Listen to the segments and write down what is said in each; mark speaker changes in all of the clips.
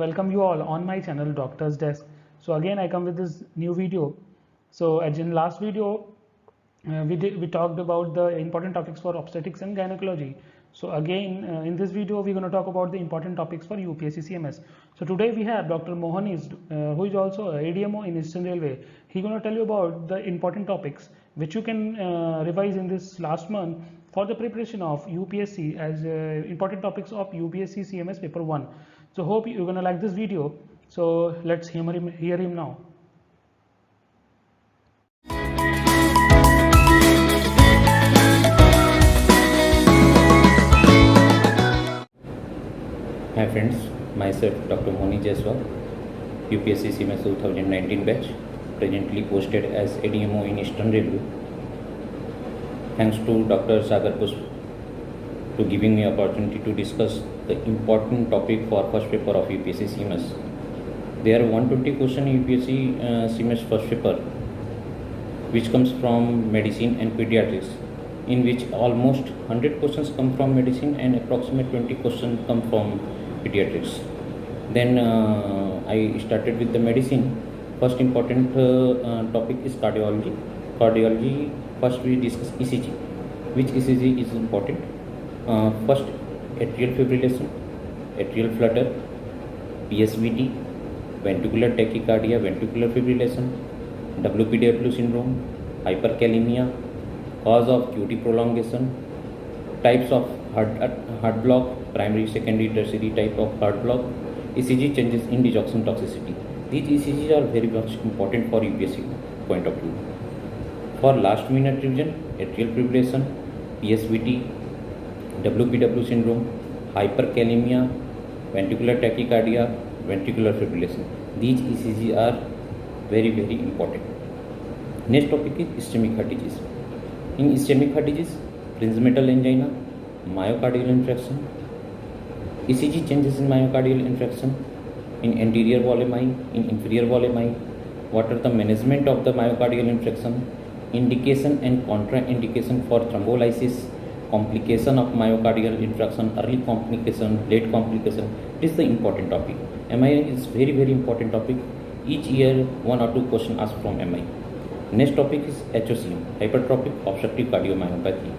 Speaker 1: welcome you all on my channel Doctor's Desk. So again I come with this new video. So as in last video we talked about the important topics for obstetrics and gynecology. So again in this video we're going to talk about the important topics for UPSC CMS. So today we have Dr. Mohan who is also a ADMO in Eastern Railway. He's going to tell you about the important topics which you can revise in this last month for the preparation of UPSC as important topics of UPSC CMS paper 1. So hope you're going to like this video. So let's hear him now.
Speaker 2: Hi friends, myself Dr. Moni Jaiswal, UPSC CMS 2019 batch, presently posted as ADMO in Eastern Railway. Thanks to Dr. Sagar Pushp to giving me opportunity to discuss the important topic for first paper of UPSC CMS. There are 120 questions in UPSC CMS first paper, which comes from medicine and pediatrics, in which almost 100 questions come from medicine and approximate 20 questions come from pediatrics. Then I started with the medicine. First important topic is cardiology. Cardiology, first we discuss ECG. Which ECG is important? First, atrial fibrillation, atrial flutter, PSVT, ventricular tachycardia, ventricular fibrillation, WPW syndrome, hyperkalemia, cause of QT prolongation, types of heart block, primary, secondary, tertiary type of heart block, ECG changes in digoxin toxicity. These ECGs are very much important for UPSC point of view. For last minute revision, atrial fibrillation, PSVT, WPW syndrome, hyperkalemia, ventricular tachycardia, ventricular fibrillation. These ECGs are very important. Next topic is ischemic heart disease. In ischemic heart disease, prinzmetal angina, myocardial infarction, ECG changes in myocardial infarction, in anterior volemi, in inferior volemi, what are the management of the myocardial infarction, indication and contraindication for thrombolysis, complication of myocardial infarction, early complication, late complication. This is the important topic. MI is very important topic. Each year 1 or 2 questions asked from MI. Next topic is HOCM, hypertrophic obstructive cardiomyopathy.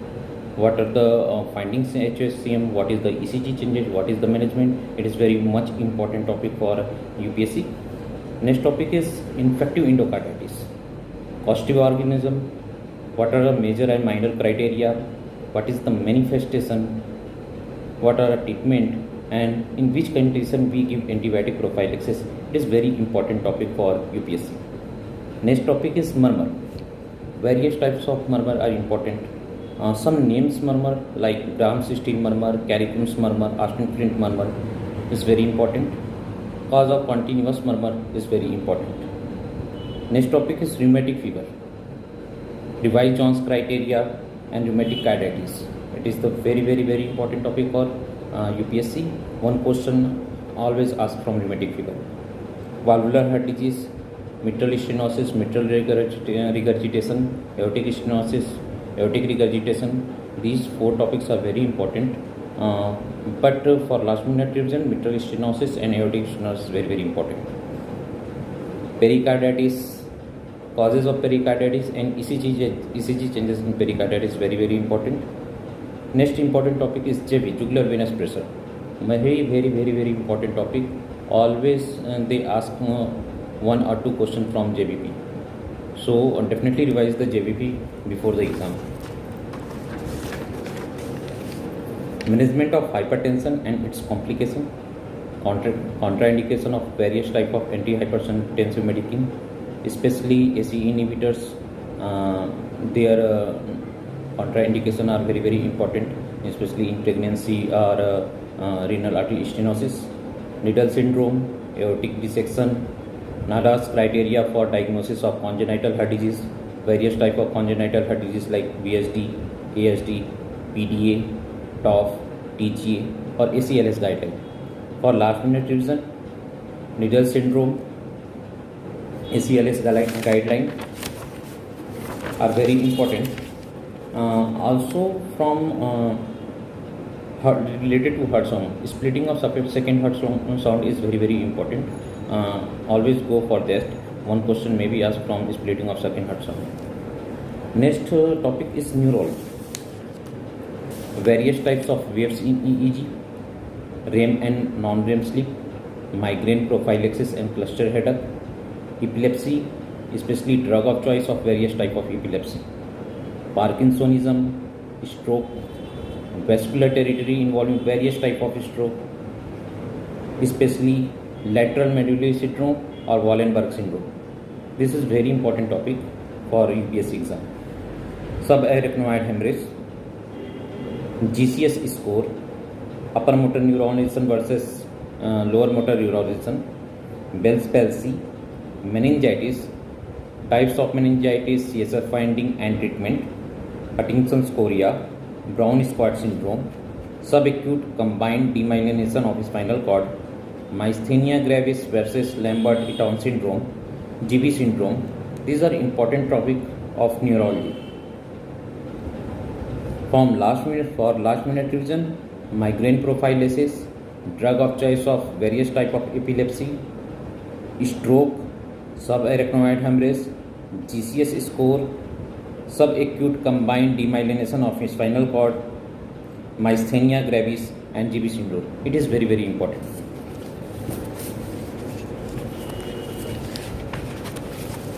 Speaker 2: What are the findings in HOCM? What is the ECG changes? What is the management? It is very much important topic for UPSC. Next topic is infective endocarditis, causative organism. What are the major and minor criteria? What is the manifestation? What are the treatment? And in which condition we give antibiotic prophylaxis? It is very important topic for UPSC. Next topic is murmur. Various types of murmur are important. Some names murmur like Gram-Stein murmur, Caricum's murmur, Austen-Flint murmur is very important. Cause of continuous murmur is very important. Next topic is rheumatic fever. Revised Jones criteria and rheumatic carditis. It is the very important topic for UPSC. One question always asked from rheumatic fever. Valvular heart disease, mitral stenosis, mitral regurgitation, aortic stenosis, aortic regurgitation. These 4 topics are very important. But for last minute revision, mitral stenosis and aortic stenosis is very important. Pericarditis, causes of pericarditis and ECG changes in pericarditis is very important. Next important topic is JV, jugular venous pressure. Very important topic. Always they ask 1 or 2 questions from JVP. So definitely revise the JVP before the exam. Management of hypertension and its complication, contraindication of various type of antihypertensive medicine, especially ACE inhibitors. Their contraindication are very important, especially in pregnancy or renal artery stenosis, needle syndrome, aortic dissection. NADA's criteria for diagnosis of congenital heart disease, various type of congenital heart disease like VSD, ASD, PDA, TOF, TGA or ACLS guideline. For last minute revision, needle syndrome, ACLS guideline are very important. Also from related to heart sound, splitting of second heart sound is very important. Always go for that. One question may be asked from splitting of second heart sound. Next topic is neurology. Various types of waves in EEG, REM and non-REM sleep, migraine prophylaxis and cluster headache, epilepsy, especially drug of choice of various type of epilepsy, Parkinsonism, stroke, vascular territory involving various type of stroke, especially lateral medullary syndrome or Wallenberg syndrome. This is very important topic for UPSC exam. Subarachnoid hemorrhage, GCS score, upper motor neuron versus lower motor neuron, Bell's palsy, meningitis, types of meningitis, CSF finding and treatment, Huntington's chorea, Brown Squad syndrome, subacute combined demyelination of spinal cord, myasthenia gravis versus Lambert-Eaton syndrome, GB syndrome. These are important topic of neurology. For last minute revision, migraine prophylaxis, drug of choice of various type of epilepsy, stroke, subarachnoid hemorrhage, GCS score, subacute combined demyelination of spinal cord, myasthenia gravis and GB syndrome. It is very important.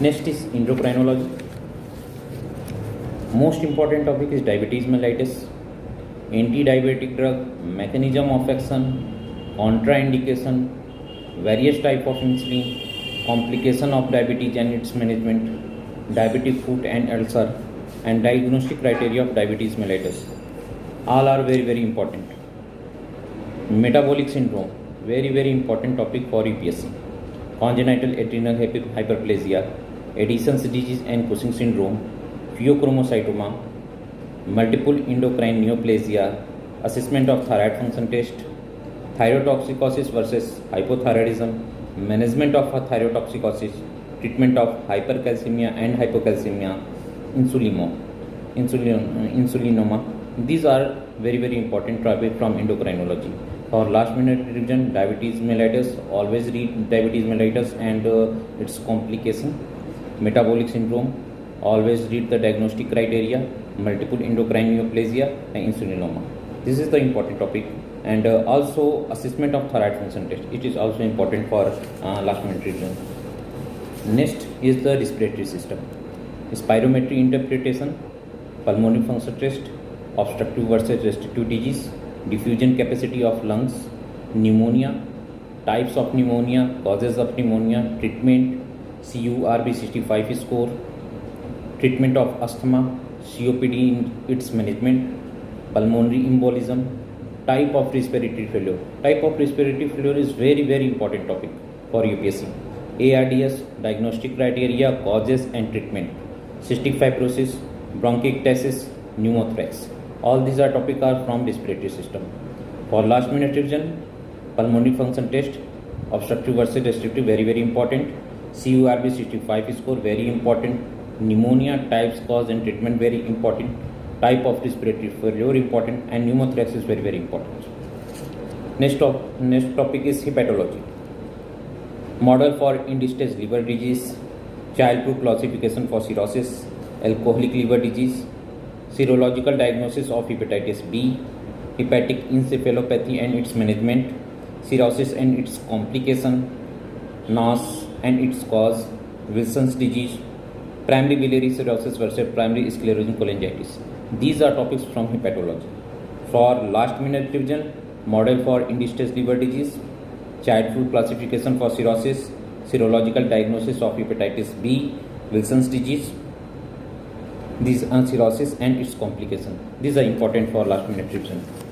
Speaker 2: Next is endocrinology. Most important topic is diabetes mellitus, anti-diabetic drug, mechanism of action, contraindication, various type of insulin, complication of diabetes and its management, diabetic foot and ulcer, and diagnostic criteria of diabetes mellitus. All are very important. Metabolic syndrome, very important topic for UPSC. Congenital adrenal hyperplasia, Addison's disease and Cushing syndrome, pheochromocytoma, multiple endocrine neoplasia, assessment of thyroid function test, thyrotoxicosis versus hypothyroidism, management of thyrotoxicosis, treatment of hypercalcemia and hypocalcemia, insulinoma. These are very important topic from endocrinology. For last minute revision, diabetes mellitus, always read diabetes mellitus and its complication. Metabolic syndrome, always read the diagnostic criteria, multiple endocrine neoplasia and insulinoma. This is the important topic. And also assessment of thyroid function test. It is also important for last minute revision. Next is the respiratory system. Spirometry interpretation, pulmonary function test, obstructive versus restrictive disease, diffusion capacity of lungs, pneumonia, types of pneumonia, causes of pneumonia, treatment, CURB65 score, treatment of asthma, COPD in its management, pulmonary embolism, type of respiratory failure. Type of respiratory failure is very important topic for UPSC. ARDS, diagnostic criteria, causes and treatment, cystic fibrosis, bronchiectasis, pneumothorax. All these are topics are from respiratory system. For last minute revision, pulmonary function test, obstructive versus restrictive, very important. CURB65 score, very important. Pneumonia, types, cause and treatment, very important. Type of respiratory failure, important, and pneumothorax is very important. Next topic is hepatology. Model for end-stage liver disease, childhood classification for cirrhosis, alcoholic liver disease, serological diagnosis of hepatitis B, hepatic encephalopathy and its management, cirrhosis and its complication, NAS and its cause, Wilson's disease, primary biliary cirrhosis versus primary sclerosing cholangitis. These are topics from hepatology. For last minute revision, model for end-stage liver disease, childhood classification for cirrhosis, serological diagnosis of hepatitis B, Wilson's disease, these are cirrhosis and its complication. These are important for last minute revision.